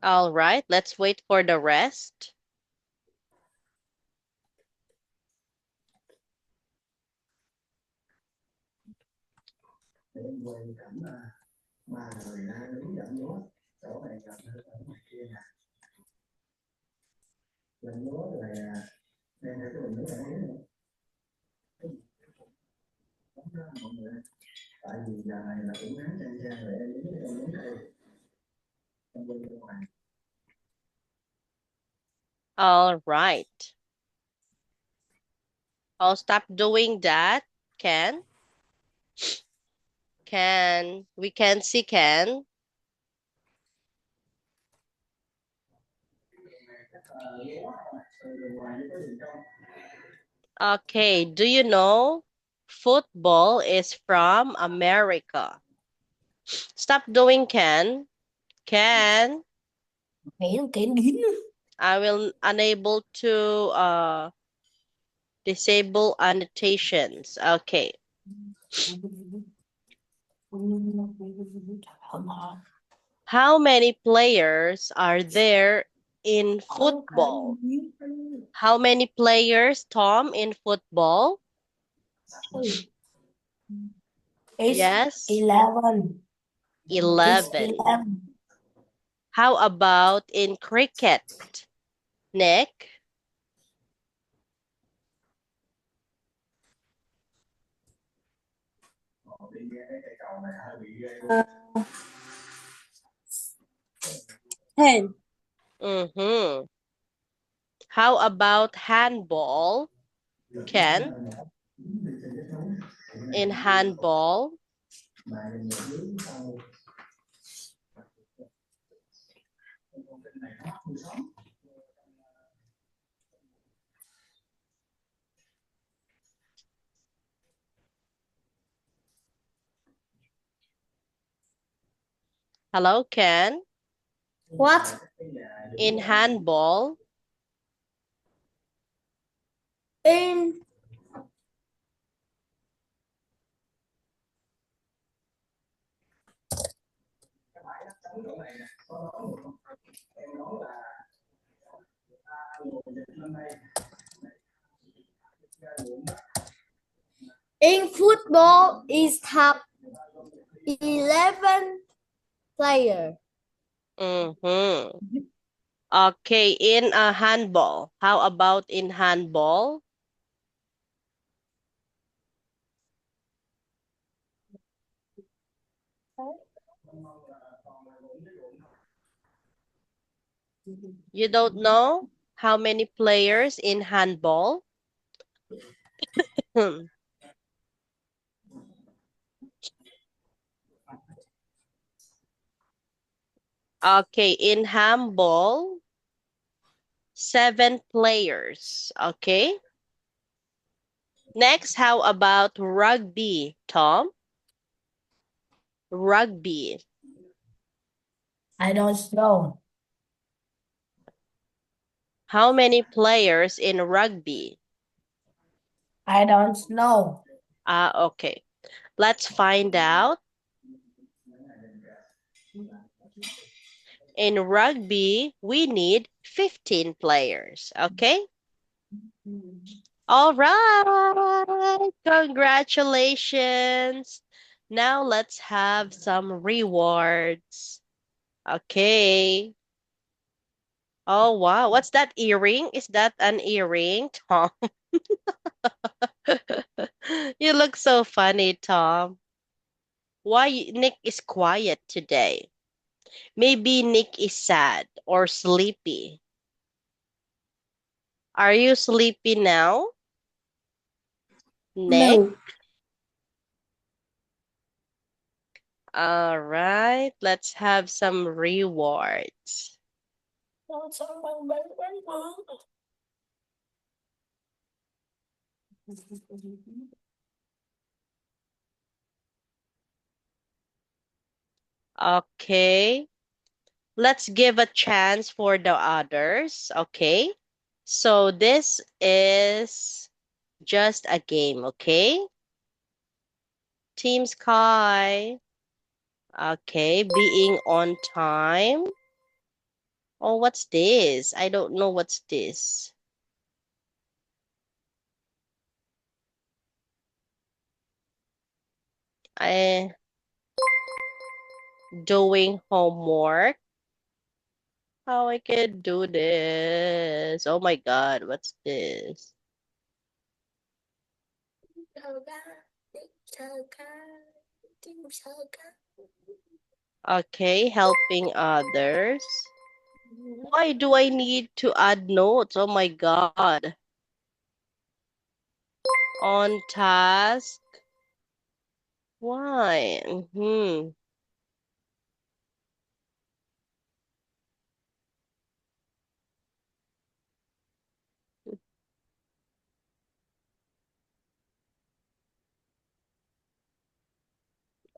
All right, let's wait for the rest. All right. I'll stop doing that. Ken? Ken? We can see Ken. Okay, do you know football is from America? Stop doing Ken. Ken, I will unable to disable annotations. Okay. How many players are there in football? How many players, Tom, in football? It's Yes, 11. It's 11. 11. How about in cricket, Nick? Uh, 10. Mm-hmm. How about handball, Ken? In handball? Hello, Ken? What? In handball? In in football is have 11 player. Mm-hmm. Okay, in a handball. How about in handball? You don't know how many players in handball? Hmm. Okay, in handball, 7 players. Okay. Next, how about rugby, Tom? Rugby. I don't know. How many players in rugby? I don't know. Okay. Let's find out. In rugby, we need 15 players. Okay? All right. Congratulations. Now let's have some rewards. Okay. Oh, wow. What's that earring? Is that an earring, Tom? You look so funny, Tom. Why Nick is quiet today? Maybe Nick is sad or sleepy. Are you sleepy now, Nick? No. All right, let's have some rewards. Okay, let's give a chance for the others. Okay, so this is just a game, okay? Team Sky. Okay, being on time. Oh, what's this? I don't know what's this. I doing homework. How I can do this? Oh my God, what's this? Okay, helping others. Why do I need to add notes? Oh my God. On task. Why?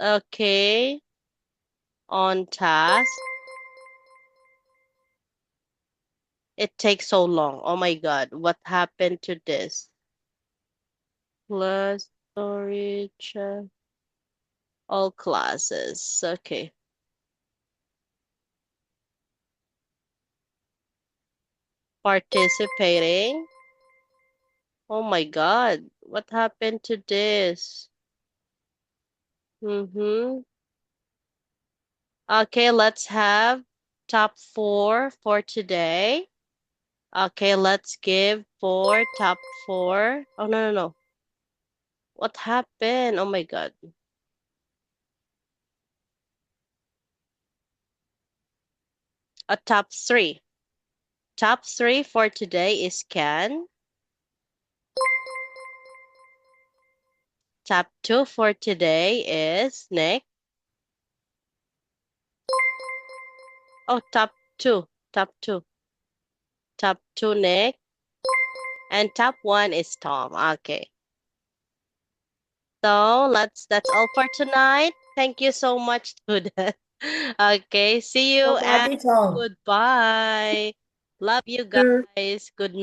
Okay, on task. It takes so long. Oh my God, what happened to this? Plus storage, all classes. Okay. Participating. Oh my God, what happened to this? Okay, let's have top 4 for today. Okay, let's give for top 4. Oh, no, no, no. What happened? Oh my God. A top 3. Top 3 for today is Can. Top 2 for today is Nick. Oh, top 2. Top 2. Top 2, Nick. And top 1 is Tom. Okay. So that's all for tonight. Thank you so much, student. Okay, see you and Bye, teacher. goodbye. Love you guys. Good